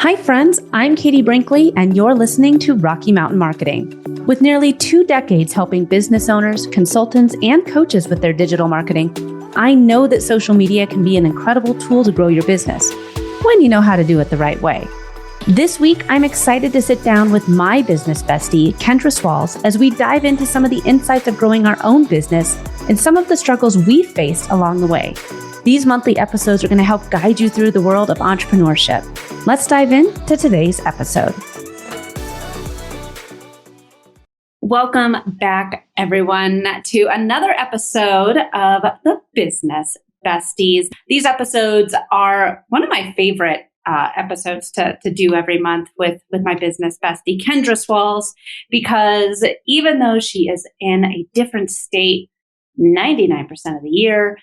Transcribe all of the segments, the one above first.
Hi friends, I'm Katie Brinkley and you're listening to Rocky Mountain Marketing. With nearly 2 decades helping business owners, consultants, and coaches with their digital marketing, I know that social media can be an incredible tool to grow your business when you know how to do it the right way. This week, I'm excited to sit down with my business bestie, Kendra Swalls, as we dive into some of the insights of growing our own business and some of the struggles we've faced along the way. These monthly episodes are going to help guide you through the world of entrepreneurship. Let's dive into today's episode. Welcome back, everyone, to another episode of the Business Besties. These episodes are one of my favorite episodes to do every month with my business bestie, Kendra Swalls, because even though she is in a different state 99% of the year,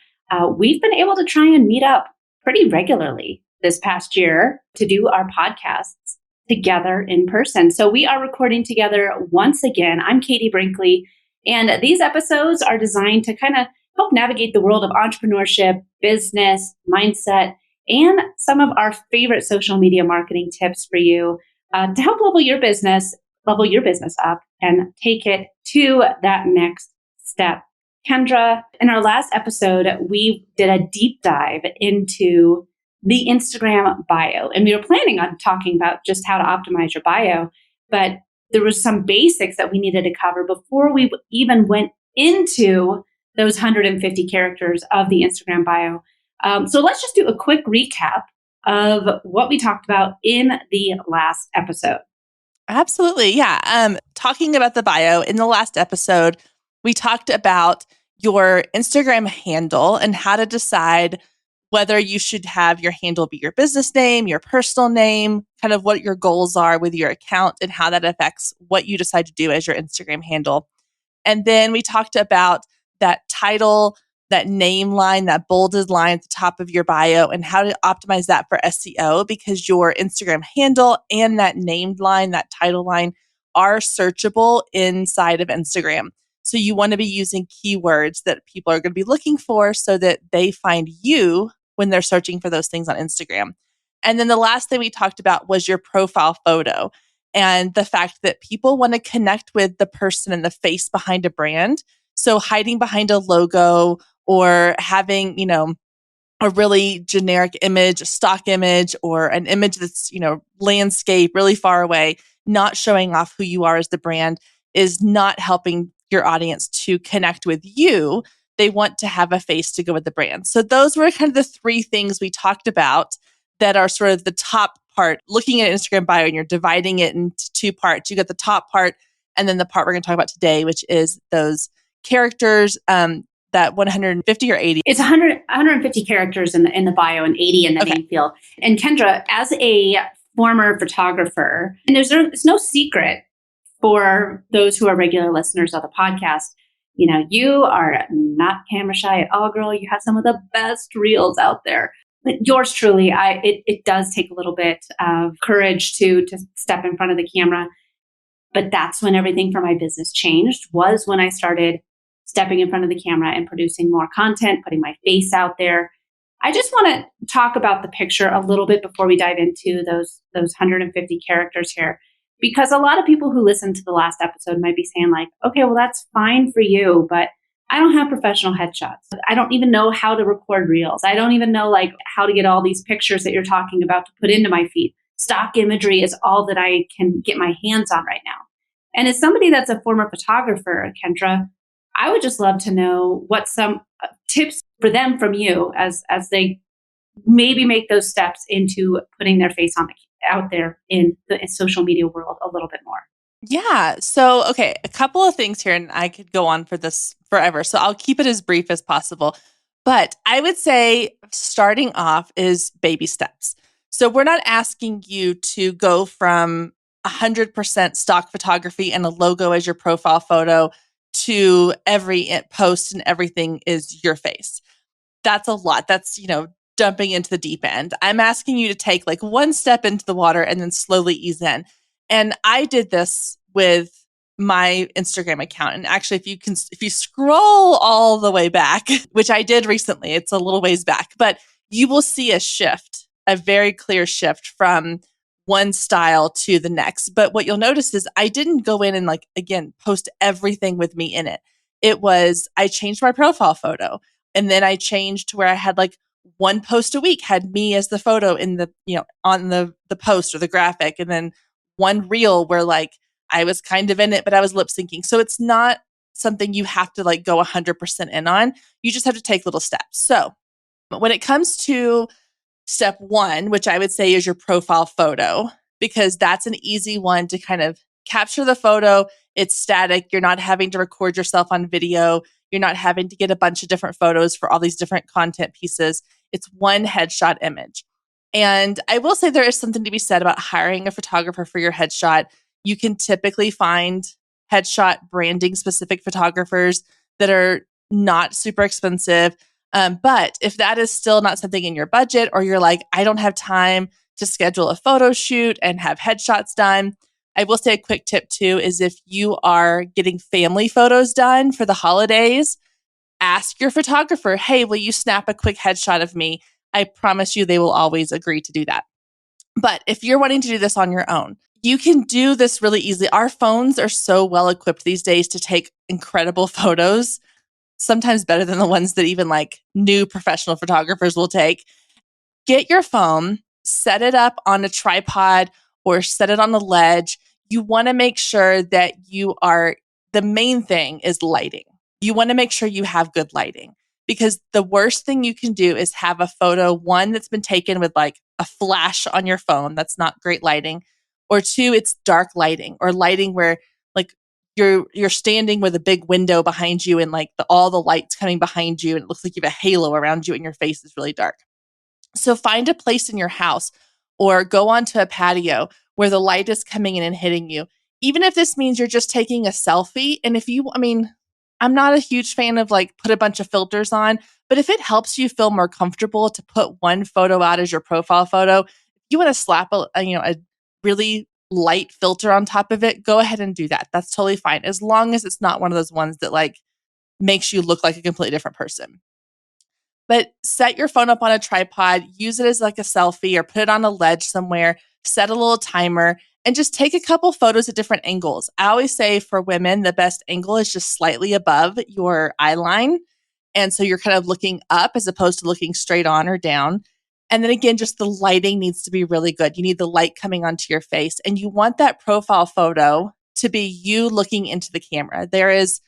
we've been able to try and meet up pretty regularly this past year to do our podcasts together in person. So we are recording together once again. I'm Katie Brinkley, and these episodes are designed to kind of help navigate the world of entrepreneurship, business, mindset, and some of our favorite social media marketing tips for you to help level your business up and take it to that next step. Kendra, in our last episode, we did a deep dive into the Instagram bio, and we were planning on talking about just how to optimize your bio, but there was some basics that we needed to cover before we even went into those 150 characters of the Instagram bio. So let's just do a quick recap of what we talked about in the last episode. Absolutely. Yeah. Talking about the bio in the last episode, we talked about your Instagram handle and how to decide whether you should have your handle be your business name, your personal name, kind of what your goals are with your account and how that affects what you decide to do as your Instagram handle. And then we talked about that title, that name line, that bolded line at the top of your bio, and how to optimize that for SEO, because your Instagram handle and that named line, that title line, are searchable inside of Instagram. So you want to be using keywords that people are going to be looking for so that they find you when they're searching for those things on Instagram. And then the last thing we talked about was your profile photo and the fact that people want to connect with the person and the face behind a brand. So hiding behind a logo or having, a really generic image, a stock image, or an image that's, landscape really far away, not showing off who you are as the brand is not helping your audience to connect with you. They want to have a face to go with the brand. So those were kind of the three things we talked about that are sort of the top part. Looking at Instagram bio and you're dividing it into two parts. You got the top part and then the part we're going to talk about today, which is those characters, that 150 or 80? It's 150 characters in the bio and 80 in the name field. And Kendra, as a former photographer, and there's no secret for those who are regular listeners of the podcast, you are not camera shy at all, girl. You have some of the best reels out there. But yours truly, it does take a little bit of courage to step in front of the camera. But that's when everything for my business changed, was when I started stepping in front of the camera and producing more content, putting my face out there. I just want to talk about the picture a little bit before we dive into those 150 characters here, because a lot of people who listen to the last episode might be saying like, okay, well, that's fine for you, but I don't have professional headshots. I don't even know how to record reels. I don't even know like how to get all these pictures that you're talking about to put into my feed. Stock imagery is all that I can get my hands on right now. And as somebody that's a former photographer, Kendra, I would just love to know what some tips for them from you as they maybe make those steps into putting their face out there in the social media world a little bit more. Yeah. So, okay, a couple of things here, and I could go on for this forever. So I'll keep it as brief as possible. But I would say starting off is baby steps. So we're not asking you to go from 100% stock photography and a logo as your profile photo to every post and everything is your face. That's a lot. That's, jumping into the deep end. I'm asking you to take like one step into the water and then slowly ease in. And I did this with my Instagram account. And actually, if you scroll all the way back, which I did recently, it's a little ways back, but you will see a shift, a very clear shift from one style to the next. But what you'll notice is I didn't go in and like, again, post everything with me in it. It was, I changed my profile photo, and then I changed to where I had like one post a week had me as the photo in the, on the post or the graphic. And then one reel where like I was kind of in it, but I was lip syncing. So it's not something you have to like go 100% in on. You just have to take little steps. So when it comes to step one, which I would say is your profile photo, because that's an easy one to kind of capture the photo. It's static. You're not having to record yourself on video. You're not having to get a bunch of different photos for all these different content pieces. It's one headshot image. And I will say there is something to be said about hiring a photographer for your headshot. You can typically find headshot branding specific photographers that are not super expensive. But if that is still not something in your budget, or you're like, I don't have time to schedule a photo shoot and have headshots done, I will say a quick tip too is if you are getting family photos done for the holidays, ask your photographer, hey, will you snap a quick headshot of me? I promise you they will always agree to do that. But if you're wanting to do this on your own, you can do this really easily. Our phones are so well equipped these days to take incredible photos, sometimes better than the ones that even like new professional photographers will take. Get your phone, set it up on a tripod or set it on a ledge. You want to make sure that the main thing is lighting. You want to make sure you have good lighting, because the worst thing you can do is have a photo, one, that's been taken with like a flash on your phone. That's not great lighting. Or two, it's dark lighting or lighting where like you're standing with a big window behind you and like all the lights coming behind you and it looks like you have a halo around you and your face is really dark. So find a place in your house or go onto a patio where the light is coming in and hitting you. Even if this means you're just taking a selfie. And I'm not a huge fan of like put a bunch of filters on, but if it helps you feel more comfortable to put one photo out as your profile photo, if you want to slap a really light filter on top of it, go ahead and do that. That's totally fine. As long as it's not one of those ones that like makes you look like a completely different person. But set your phone up on a tripod, use it as like a selfie or put it on a ledge somewhere, set a little timer, and just take a couple photos at different angles. I always say for women, the best angle is just slightly above your eye line. And so you're kind of looking up as opposed to looking straight on or down. And then again, just the lighting needs to be really good. You need the light coming onto your face, and you want that profile photo to be you looking into the camera. There is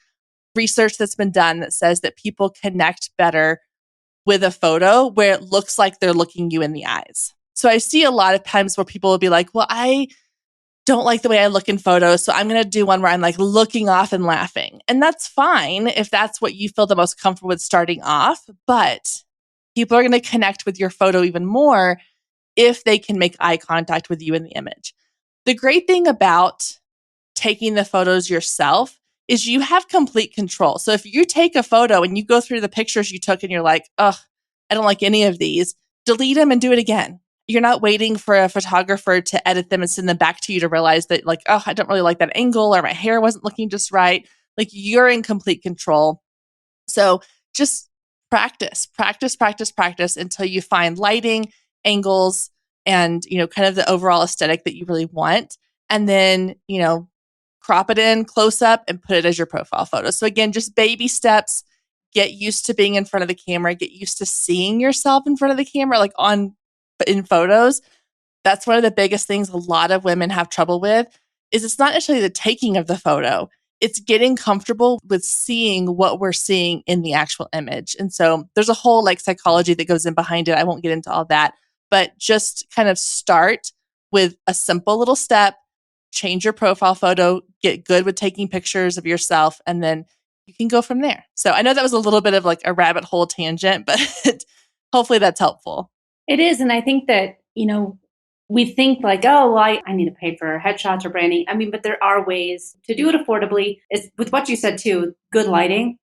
research that's been done that says that people connect better with a photo where it looks like they're looking you in the eyes. So I see a lot of times where people will be like, well, I don't like the way I look in photos, so I'm going to do one where I'm like looking off and laughing. And that's fine if that's what you feel the most comfortable with starting off, but people are going to connect with your photo even more if they can make eye contact with you in the image. The great thing about taking the photos yourself is you have complete control. So if you take a photo and you go through the pictures you took and you're like, oh, I don't like any of these, delete them and do it again. You're not waiting for a photographer to edit them and send them back to you to realize that like, oh, I don't really like that angle or my hair wasn't looking just right. Like you're in complete control. So just practice until you find lighting, angles, and, kind of the overall aesthetic that you really want. And then, crop it in close up and put it as your profile photo. So again, just baby steps. Get used to being in front of the camera. Get used to seeing yourself in front of the camera, like in photos. That's one of the biggest things a lot of women have trouble with. Is it's not actually the taking of the photo. It's getting comfortable with seeing what we're seeing in the actual image. And so there's a whole like psychology that goes in behind it. I won't get into all that, but just kind of start with a simple little step. Change your profile photo, get good with taking pictures of yourself, and then you can go from there. So I know that was a little bit of like a rabbit hole tangent, but hopefully that's helpful. It is. And I think that, we think like, oh, well, I need to pay for headshots or branding. I mean, but there are ways to do it affordably. Is with what you said too, good lighting.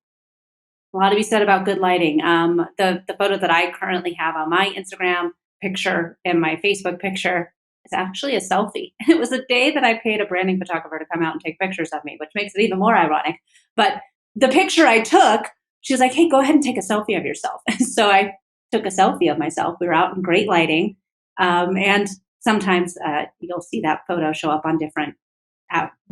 A lot to be said about good lighting. The photo that I currently have on my Instagram picture and my Facebook picture is actually a selfie. It was a day that I paid a branding photographer to come out and take pictures of me, which makes it even more ironic. But the picture I took, she was like, hey, go ahead and take a selfie of yourself. So I took a selfie of myself. We were out in great lighting, and sometimes you'll see that photo show up on different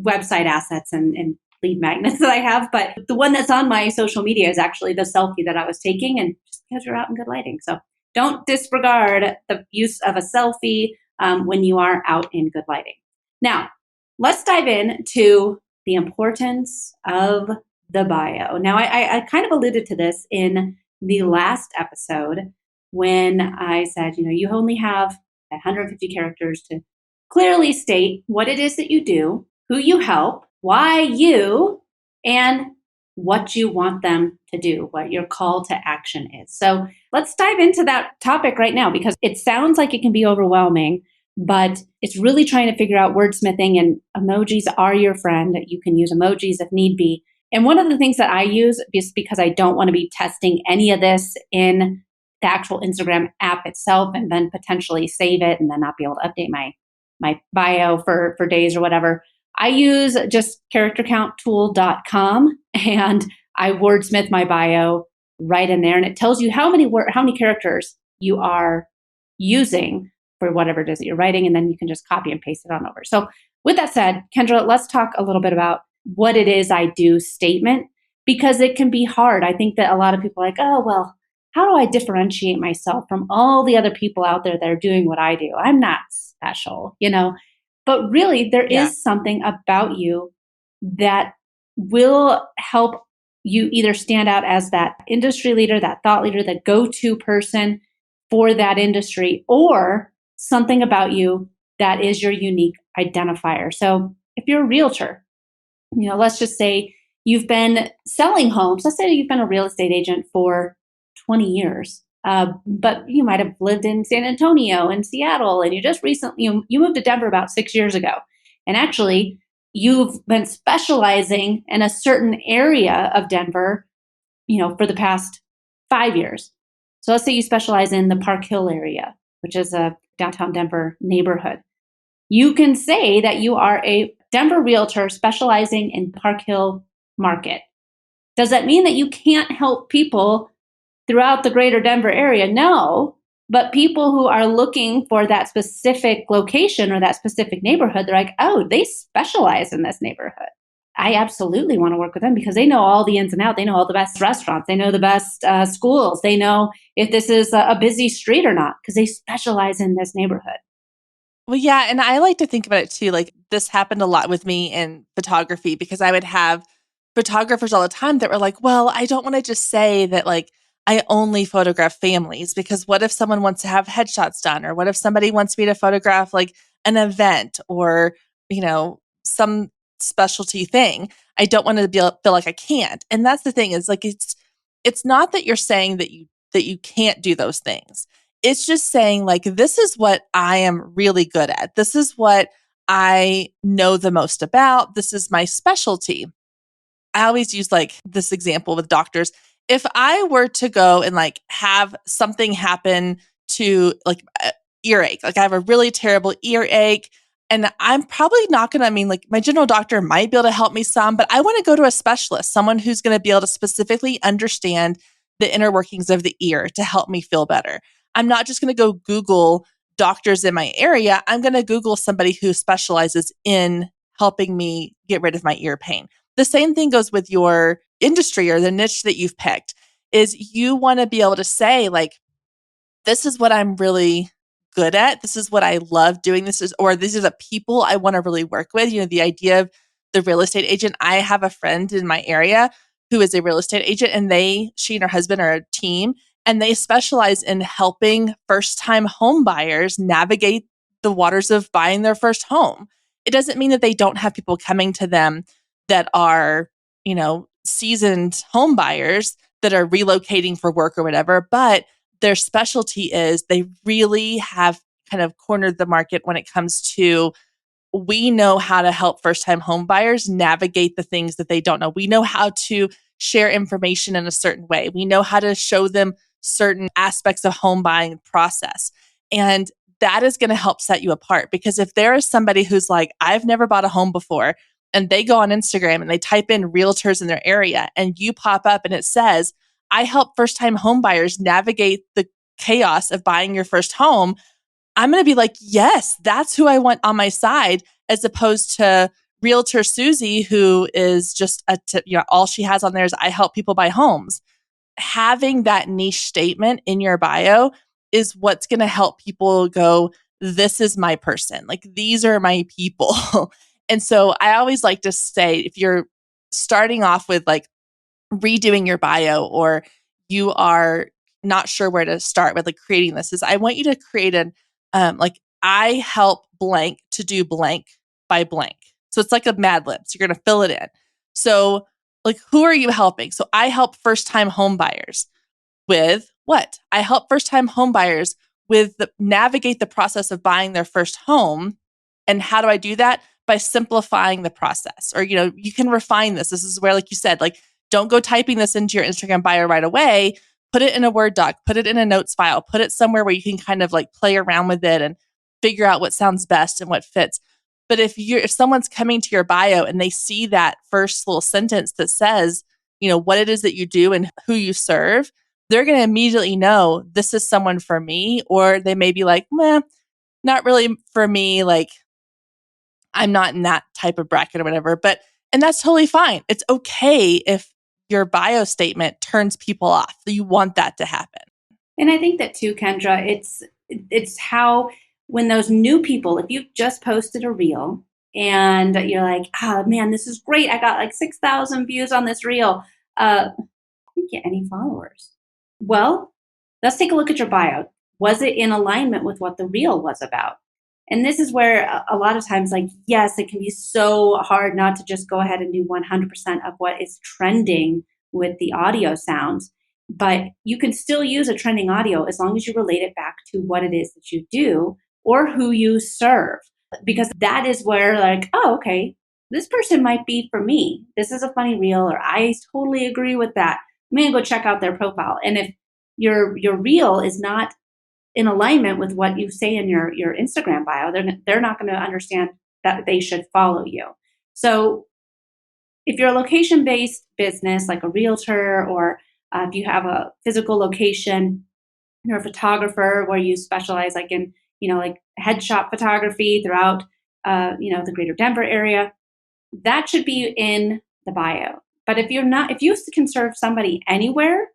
website assets and lead magnets that I have. But the one that's on my social media is actually the selfie that I was taking, and just because you're out in good lighting. So don't disregard the use of a selfie when you are out in good lighting. Now, let's dive into the importance of the bio. Now, I kind of alluded to this in the last episode when I said, you only have 150 characters to clearly state what it is that you do, who you help, why you, and what you want them to do, what your call to action is. So let's dive into that topic right now, because it sounds like it can be overwhelming, but it's really trying to figure out wordsmithing, and emojis are your friend. You can use emojis if need be. And one of the things that I use, just because I don't want to be testing any of this in the actual Instagram app itself and then potentially save it and then not be able to update my bio for days or whatever, I use just charactercounttool.com, and I wordsmith my bio right in there, and it tells you how many characters you are using for whatever it is that you're writing, and then you can just copy and paste it on over. So with that said, Kendra, let's talk a little bit about what it is I do statement, because it can be hard. I think that a lot of people are like, oh, well, how do I differentiate myself from all the other people out there that are doing what I do? I'm not special, But really, there is something about you that will help you either stand out as that industry leader, that thought leader, the go-to person for that industry, or something about you that is your unique identifier. So if you're a realtor, let's just say you've been selling homes. Let's say you've been a real estate agent for 20 years. But you might have lived in San Antonio and Seattle, and you just recently, you moved to Denver about 6 years ago. And actually, you've been specializing in a certain area of Denver, for the past 5 years. So let's say you specialize in the Park Hill area, which is a downtown Denver neighborhood. You can say that you are a Denver realtor specializing in Park Hill market. Does that mean that you can't help people throughout the greater Denver area? No, but people who are looking for that specific location or that specific neighborhood, they're like, oh, they specialize in this neighborhood. I absolutely want to work with them because they know all the ins and outs. They know all the best restaurants. They know the best schools. They know if this is a busy street or not because they specialize in this neighborhood. Well, yeah. And I like to think about it too. Like this happened a lot with me in photography because I would have photographers all the time that were like, well, I don't want to just say that like I only photograph families because what if someone wants to have headshots done? Or what if somebody wants me to photograph like an event or, some specialty thing? I don't want to feel like I can't. And that's the thing is like, it's not that you're saying that you can't do those things. It's just saying like, this is what I am really good at. This is what I know the most about. This is my specialty. I always use like this example with doctors. If I were to go and like have something happen to like earache, like I have a really terrible earache, and I'm probably not going to, like my general doctor might be able to help me some, but I want to go to a specialist, someone who's going to be able to specifically understand the inner workings of the ear to help me feel better. I'm not just going to go Google doctors in my area. I'm going to Google somebody who specializes in helping me get rid of my ear pain. The same thing goes with your industry or the niche that you've picked is you want to be able to say like, this is what I'm really good at. This is what I love doing. These are the people I want to really work with. The idea of the real estate agent. I have a friend in my area who is a real estate agent and she and her husband are a team and they specialize in helping first-time home buyers navigate the waters of buying their first home. It doesn't mean that they don't have people coming to them that are, seasoned home buyers that are relocating for work or whatever, but their specialty is they really have kind of cornered the market when it comes to we know how to help first-time home buyers navigate the things that they don't know. We know how to share information in a certain way. We know how to show them certain aspects of home buying process. And that is going to help set you apart because if there is somebody who's like, I've never bought a home before, and they go on Instagram and they type in realtors in their area and you pop up and it says, I help first-time home buyers navigate the chaos of buying your first home. I'm going to be like, yes, that's who I want on my side, as opposed to Realtor Susie, who is just all she has on there is I help people buy homes. Having that niche statement in your bio is what's going to help people go, this is my person. Like, these are my people. And so I always like to say, if you're starting off with like redoing your bio, or you are not sure where to start with like creating this, is I want you to create an like, I help blank to do blank by blank. So it's like a Mad Libs. You're going to fill it in. So like, who are you helping? So I help first-time home buyers with what? I help first-time home buyers with navigate the process of buying their first home. And how do I do that? By simplifying the process. Or, you can refine this. This is where, like you said, like, don't go typing this into your Instagram bio right away. Put it in a Word doc, put it in a notes file, put it somewhere where you can kind of like play around with it and figure out what sounds best and what fits. But if someone's coming to your bio and they see that first little sentence that says, what it is that you do and who you serve, they're going to immediately know this is someone for me. Or they may be like, meh, not really for me. Like, I'm not in that type of bracket or whatever. And that's totally fine. It's okay if your bio statement turns people off. You want that to happen. And I think that too, Kendra, it's how, when those new people, if you just posted a reel and you're like, oh man, this is great. I got like 6,000 views on this reel. I didn't get any followers. Well, let's take a look at your bio. Was it in alignment with what the reel was about? And this is where a lot of times, like, yes, it can be so hard not to just go ahead and do 100% of what is trending with the audio sounds. But you can still use a trending audio as long as you relate it back to what it is that you do or who you serve. Because that is where, like, oh, okay, this person might be for me. This is a funny reel, or I totally agree with that. I'm going to go check out their profile. And if your reel is not in alignment with what you say in your Instagram bio, they're not going to understand that they should follow you. So if you're a location-based business like a realtor, or if you have a physical location, you're a photographer where you specialize like in, like headshot photography throughout, the greater Denver area, that should be in the bio. But if you can serve somebody anywhere,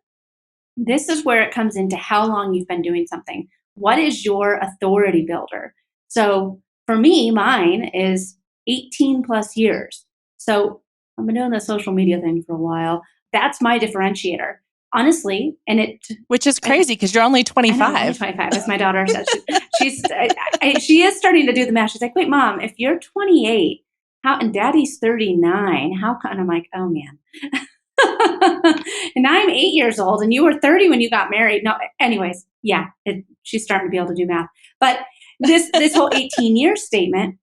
this is where it comes into how long you've been doing something. What is your authority builder? So for me, mine is 18 plus years. So I've been doing the social media thing for a while. That's my differentiator, honestly. Which is crazy because you're only 25. I'm only 25, as my daughter says. She is starting to do the math. She's like, wait, Mom, if you're 28, and Daddy's 39, how come? And I'm like, oh man. And I'm 8 years old, and you were 30 when you got married. No, anyways, yeah, she's starting to be able to do math. But this whole 18-year statement,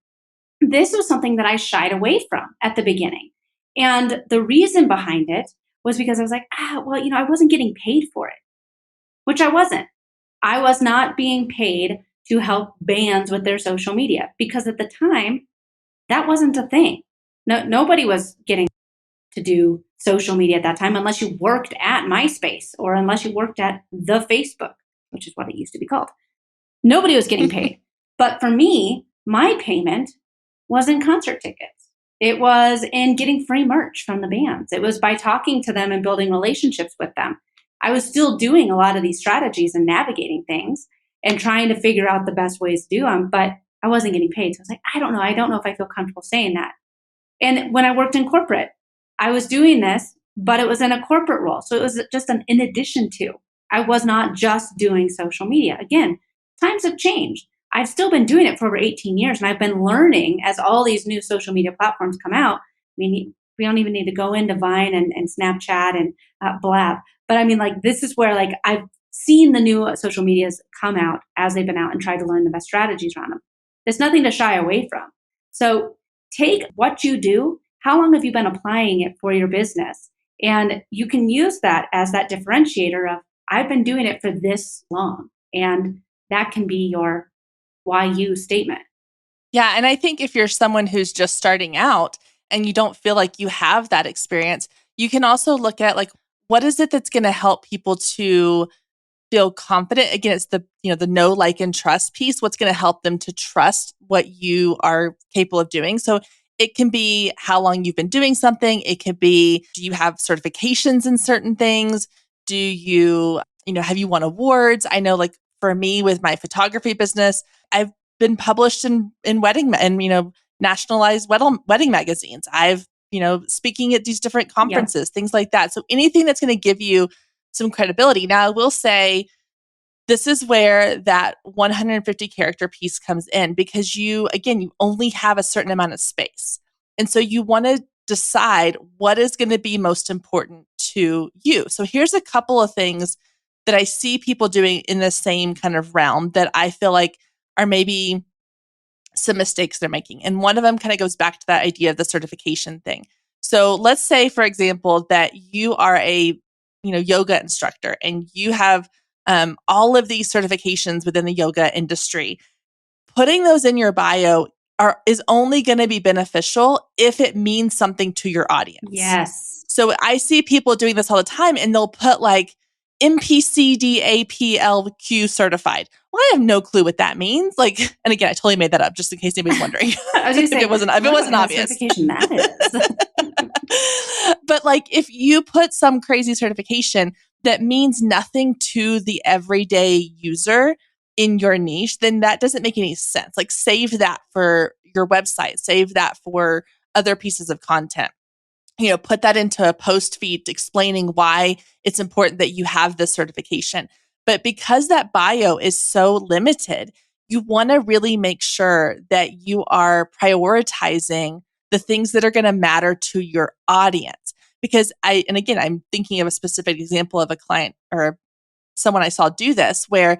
this was something that I shied away from at the beginning. And the reason behind it was because I was like, well, I wasn't getting paid for it, which I wasn't. I was not being paid to help bands with their social media, because at the time, that wasn't a thing. No, nobody was getting to do social media at that time unless you worked at MySpace or unless you worked at the Facebook, which is what it used to be called. Nobody was getting paid. But for me, my payment was in concert tickets. It was in getting free merch from the bands. It was by talking to them and building relationships with them. I was still doing a lot of these strategies and navigating things and trying to figure out the best ways to do them, but I wasn't getting paid. So I was like, I don't know if I feel comfortable saying that. And when I worked in corporate, I was doing this, but it was in a corporate role. So it was just an in addition to. I was not just doing social media. Again, times have changed. I've still been doing it for over 18 years, and I've been learning as all these new social media platforms come out. I mean, we don't even need to go into Vine and Snapchat and Blab. But I mean, like, this is where, like, I've seen the new social medias come out as they've been out and tried to learn the best strategies around them. There's nothing to shy away from. So take what you do. How long have you been applying it for your business? And you can use that as that differentiator of, I've been doing it for this long. And that can be your why you statement. Yeah. And I think if you're someone who's just starting out and you don't feel like you have that experience, you can also look at, like, what is it that's going to help people to feel confident. Again, it's the, the know, like, and trust piece. What's going to help them to trust what you are capable of doing. So it can be how long you've been doing something. It could be, do you have certifications in certain things? Do you, have you won awards? I know, like, for me with my photography business, I've been published in wedding and, nationalized wedding magazines. I've, speaking at these different conferences, things like that. So anything that's going to give you some credibility. Now, I will say this is where that 150 character piece comes in, because you only have a certain amount of space. And so you want to decide what is going to be most important to you. So here's a couple of things that I see people doing in the same kind of realm that I feel like are maybe some mistakes they're making. And one of them kind of goes back to that idea of the certification thing. So let's say, for example, that you are a yoga instructor and you have all of these certifications within the yoga industry. Putting those in your bio is only going to be beneficial if it means something to your audience. Yes. So I see people doing this all the time, and they'll put like MPCDAPLQ certified. Well, I have no clue what that means. Like, and again, I totally made that up just in case anybody's wondering. I was going to say, if it wasn't obvious. Certification that is. But like, if you put some crazy certification that means nothing to the everyday user in your niche, then that doesn't make any sense. Like, save that for your website, save that for other pieces of content. Put that into a post feed explaining why it's important that you have this certification. But because that bio is so limited, you want to really make sure that you are prioritizing the things that are going to matter to your audience. Because I'm thinking of a specific example of a client or someone I saw do this, where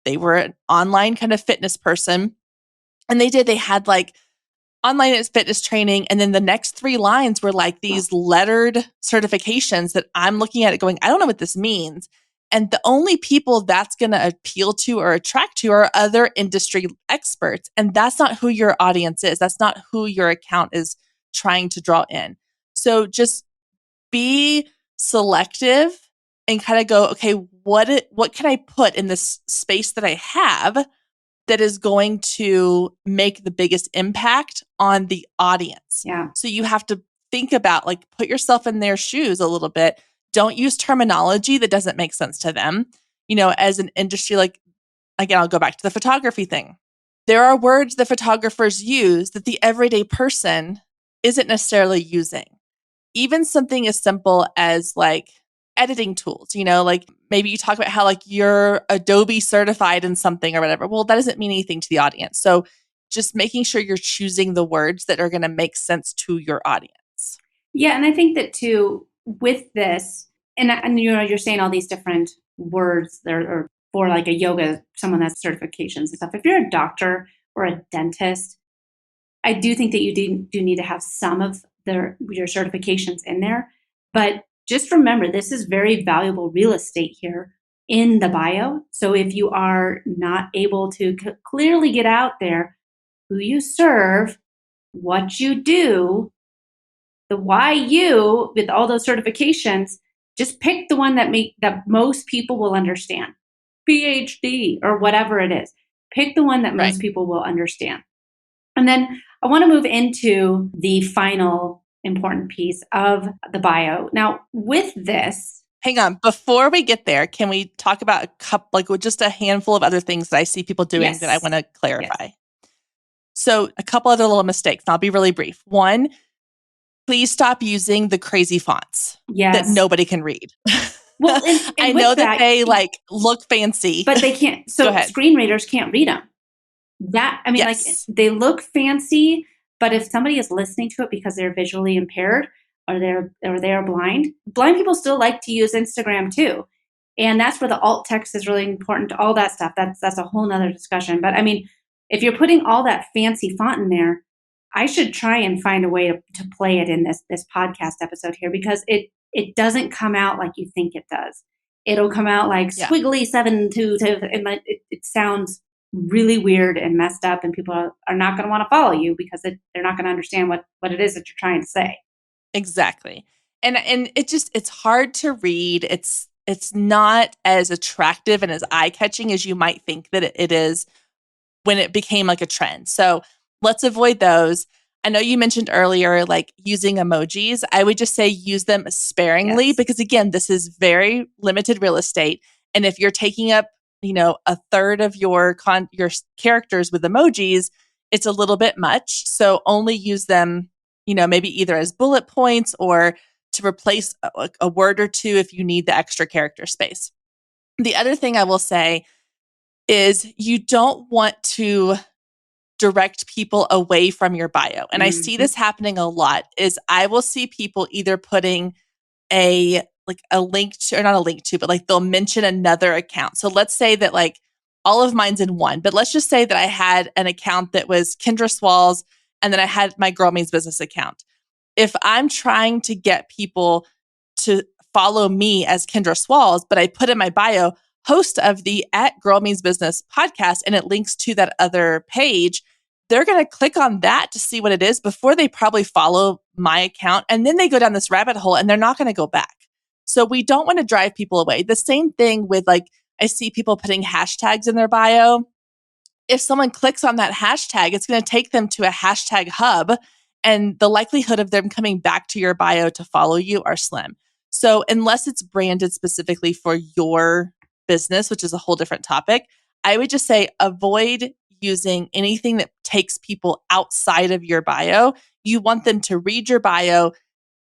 they were an online kind of fitness person, and they had like online fitness training. And then the next 3 lines were like these lettered certifications that I'm looking at it going, I don't know what this means. And the only people that's going to appeal to or attract to are other industry experts. And that's not who your audience is. That's not who your account is trying to draw in. So just be selective and kind of go, okay, what can I put in this space that I have that is going to make the biggest impact on the audience? Yeah. So you have to think about, like, put yourself in their shoes a little bit. Don't use terminology that doesn't make sense to them. As an industry, like, again, I'll go back to the photography thing. There are words that photographers use that the everyday person isn't necessarily using. Even something as simple as like editing tools, like maybe you talk about how like you're Adobe certified in something or whatever. Well, that doesn't mean anything to the audience. So just making sure you're choosing the words that are going to make sense to your audience. Yeah. And I think that too, with this, and you're saying all these different words or for like a yoga, someone that's certifications and stuff. If you're a doctor or a dentist, I do think that you do need to have some of your certifications in there. But just remember, this is very valuable real estate here in the bio. So if you are not able to clearly get out there who you serve, what you do, the why you, with all those certifications, just pick the one that most people will understand. PhD or whatever it is. Pick the one that most people will understand. And then I want to move into the final important piece of the bio. Now, with this, hang on, before we get there, can we talk about a couple, like just a handful of other things that I see people doing that I want to clarify? Yes. So a couple other little mistakes. I'll be really brief. One, please stop using the crazy fonts that nobody can read. Well, and I know that they like look fancy, but they can't. So screen readers can't read them. Like they look fancy, but if somebody is listening to it because they're visually impaired or they're blind people still like to use Instagram too. And that's where the alt text is really important, all that stuff. That's a whole nother discussion. But I mean, if you're putting all that fancy font in there, I should try and find a way to play it in this podcast episode here, because it doesn't come out like you think it does. It'll come out like squiggly 722, and it sounds really weird and messed up, and people are not going to want to follow you because they're not going to understand what it is that you're trying to say. Exactly. And it's hard to read. it's not as attractive and as eye-catching as you might think that it is when it became like a trend. So let's avoid those. I know you mentioned earlier, like using emojis. I would just say use them sparingly because again, this is very limited real estate. And if you're taking up, a third of your characters with emojis, it's a little bit much. So only use them, maybe either as bullet points or to replace a word or two if you need the extra character space. The other thing I will say is you don't want to direct people away from your bio. And I see this happening a lot is I will see people either putting a link to, or not a link to, but like they'll mention another account. So let's say that like all of mine's in one, but let's just say that I had an account that was Kendra Swalls and then I had my Girl Means Business account. If I'm trying to get people to follow me as Kendra Swalls, but I put in my bio, host of the @Girl Means Business podcast, and it links to that other page, they're going to click on that to see what it is before they probably follow my account. And then they go down this rabbit hole and they're not going to go back. So we don't want to drive people away. The same thing with I see people putting hashtags in their bio. If someone clicks on that hashtag, it's going to take them to a hashtag hub. And the likelihood of them coming back to your bio to follow you are slim. So unless it's branded specifically for your business, which is a whole different topic, I would just say avoid using anything that takes people outside of your bio. You want them to read your bio.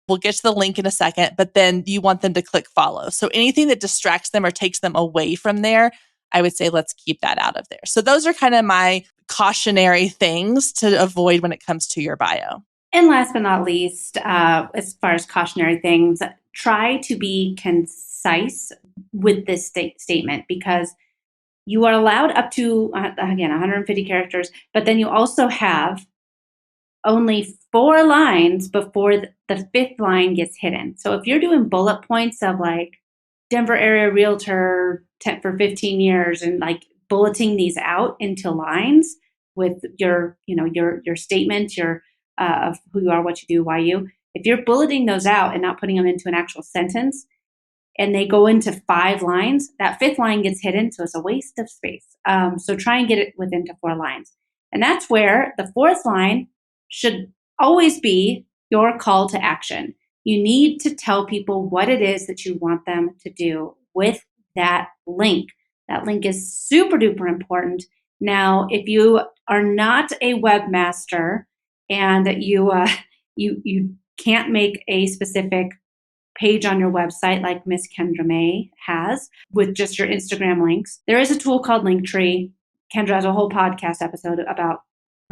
We'll get to the link in a second, but then you want them to click follow. So anything that distracts them or takes them away from there, I would say let's keep that out of there. So those are kind of my cautionary things to avoid when it comes to your bio. And last but not least, as far as cautionary things, try to be concise with this statement because you are allowed up to, again, 150 characters, but then you also have only 4 lines before the 5th line gets hidden. So if you're doing bullet points of like Denver area realtor for 15 years and like bulleting these out into lines with your statement, of who you are, what you do, why you, if you're bulleting those out and not putting them into an actual sentence, and they go into 5 lines, that 5th line gets hidden, so it's a waste of space. So try and get it within 4 lines. And that's where the 4th line should always be your call to action. You need to tell people what it is that you want them to do with that link. That link is super duper important. Now, if you are not a webmaster and you can't make a specific page on your website like Miss Kendra May has with just your Instagram links, there is a tool called Linktree. Kendra has a whole podcast episode about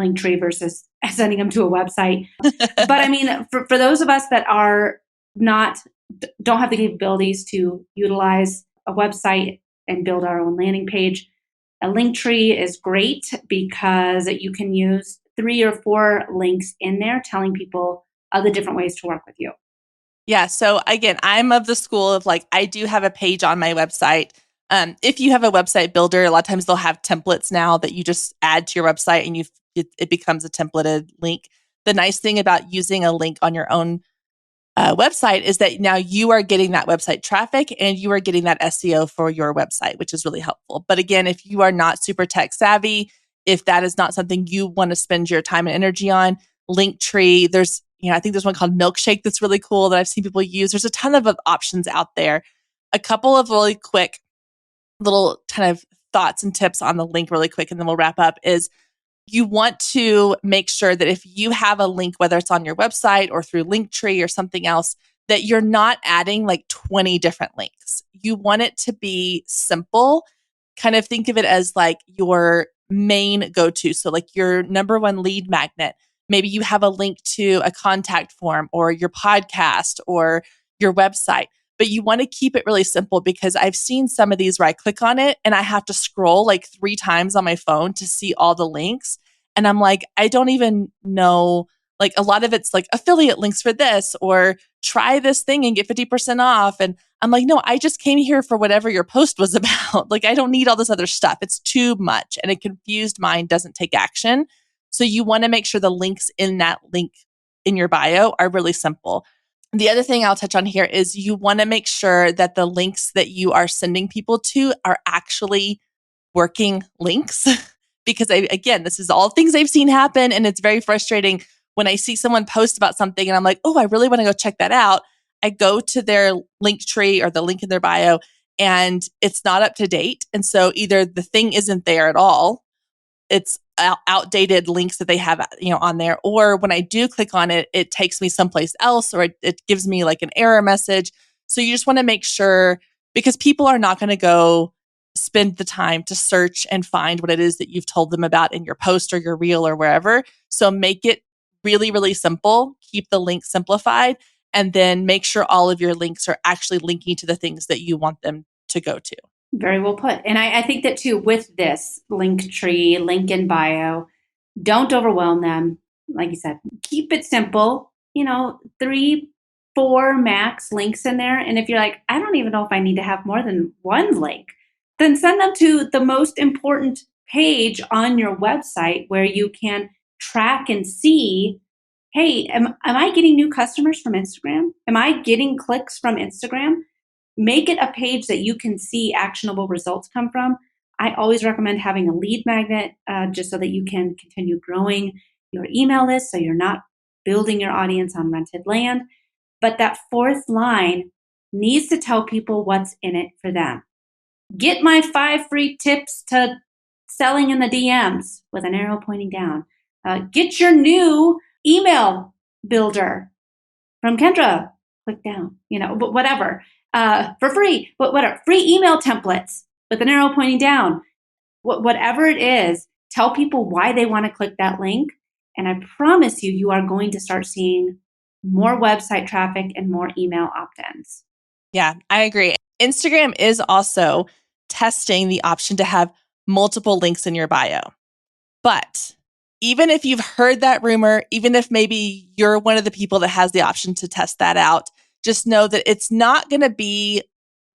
Linktree versus sending them to a website. But I mean, for those of us that don't have the capabilities to utilize a website and build our own landing page, a Linktree is great because you can use 3 or 4 links in there telling people other different ways to work with you. Yeah. So again, I'm of the school of I do have a page on my website. If you have a website builder, a lot of times they'll have templates now that you just add to your website and it becomes a templated link. The nice thing about using a link on your own website is that now you are getting that website traffic and you are getting that SEO for your website, which is really helpful. But again, if you are not super tech savvy, if that is not something you want to spend your time and energy on, Linktree, there's I think there's one called Milkshake that's really cool that I've seen people use. There's a ton of options out there. A couple of really quick little kind of thoughts and tips on the link really quick, and then we'll wrap up, is you want to make sure that if you have a link, whether it's on your website or through Linktree or something else, that you're not adding 20 different links. You want it to be simple. Kind of think of it as your main go-to. So your number one lead magnet. Maybe you have a link to a contact form or your podcast or your website, but you want to keep it really simple because I've seen some of these where I click on it and I have to scroll 3 times on my phone to see all the links. And I'm I don't even know, a lot of it's affiliate links for this or try this thing and get 50% off. And I'm no, I just came here for whatever your post was about. I don't need all this other stuff. It's too much. And a confused mind doesn't take action. So you want to make sure the links in that link in your bio are really simple. The other thing I'll touch on here is you want to make sure that the links that you are sending people to are actually working links. Because again, this is all things I've seen happen. And it's very frustrating when I see someone post about something and I'm like, oh, I really want to go check that out. I go to their link tree or the link in their bio and it's not up to date. And so either the thing isn't there at all, it's outdated links that they have, on there. Or when I do click on it, it takes me someplace else, or it gives me like an error message. So you just want to make sure, because people are not going to go spend the time to search and find what it is that you've told them about in your post or your reel or wherever. So make it really, really simple. Keep the link simplified, and then make sure all of your links are actually linking to the things that you want them to go to. Very well put. And I think that too, with this link tree, link in bio, don't overwhelm them. Like you said, keep it simple, 3, 4 max links in there. And if you're like, I don't even know if I need to have more than one link, then send them to the most important page on your website where you can track and see, hey, am I getting new customers from Instagram? Am I getting clicks from Instagram? Make it a page that you can see actionable results come from. I always recommend having a lead magnet just so that you can continue growing your email list so you're not building your audience on rented land. But that fourth line needs to tell people what's in it for them. Get my 5 free tips to selling in the DMs with an arrow pointing down. Get your new email builder from Kendra. Click down, but whatever. For free, whatever, free email templates with an arrow pointing down. Whatever it is, tell people why they want to click that link. And I promise you, you are going to start seeing more website traffic and more email opt-ins. Yeah, I agree. Instagram is also testing the option to have multiple links in your bio. But even if you've heard that rumor, even if maybe you're one of the people that has the option to test that out, just know that it's not going to be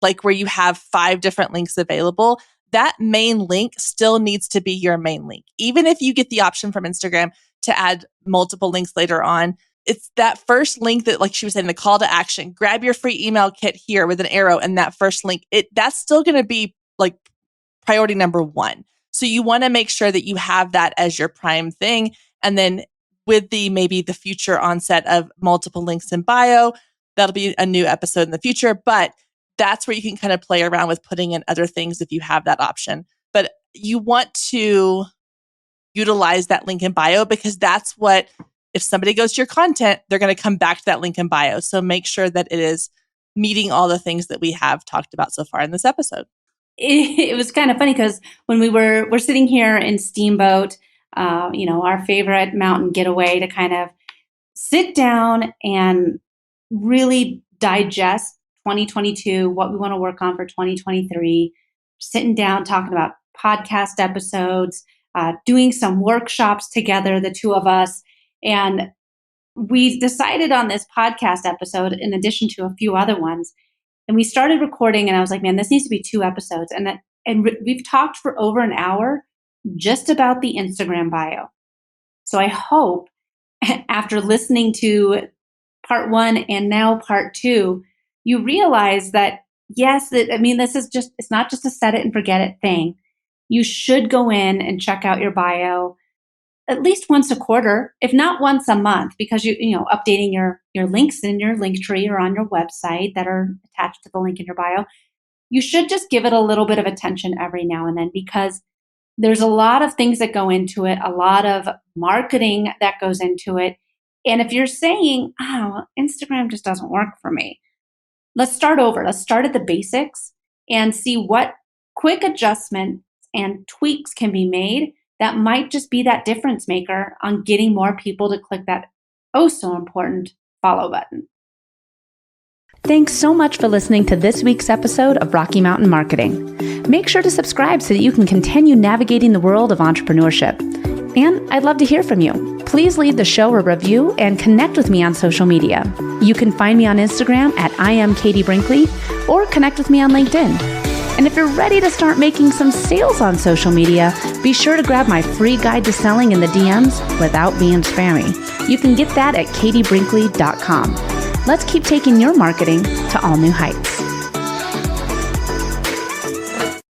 like where you have 5 different links available. That main link still needs to be your main link. Even if you get the option from Instagram to add multiple links later on, it's that first link that, like she was saying, the call to action, grab your free email kit here with an arrow, and that first link, that's still going to be like priority number 1. So you want to make sure that you have that as your prime thing. And then with maybe the future onset of multiple links in bio, that'll be a new episode in the future. But that's where you can kind of play around with putting in other things if you have that option. But you want to utilize that link in bio, because that's what, if somebody goes to your content, they're going to come back to that link in bio. So make sure that it is meeting all the things that we have talked about so far in this episode. It was kind of funny because when we're sitting here in Steamboat, our favorite mountain getaway, to kind of sit down and really digest 2022, what we want to work on for 2023, sitting down, talking about podcast episodes, doing some workshops together, the two of us. And we decided on this podcast episode in addition to a few other ones. And we started recording and I was like, man, this needs to be 2 episodes. And we've talked for over an hour just about the Instagram bio. So I hope after listening to part 1 and now part 2, you realize that, yes, this is just, it's not just a set it and forget it thing. You should go in and check out your bio at least once a quarter, if not once a month, because updating your links in your link tree or on your website that are attached to the link in your bio. You should just give it a little bit of attention every now and then, because there's a lot of things that go into it, a lot of marketing that goes into it. And if you're saying, oh, Instagram just doesn't work for me, let's start over. Let's start at the basics and see what quick adjustments and tweaks can be made that might just be that difference maker on getting more people to click that oh so important follow button. Thanks so much for listening to this week's episode of Rocky Mountain Marketing. Make sure to subscribe so that you can continue navigating the world of entrepreneurship. And I'd love to hear from you. Please leave the show a review and connect with me on social media. You can find me on Instagram at @IamKatieBrinkley or connect with me on LinkedIn. And if you're ready to start making some sales on social media, be sure to grab my free guide to selling in the DMs without being spammy. You can get that at katiebrinkley.com. Let's keep taking your marketing to all new heights.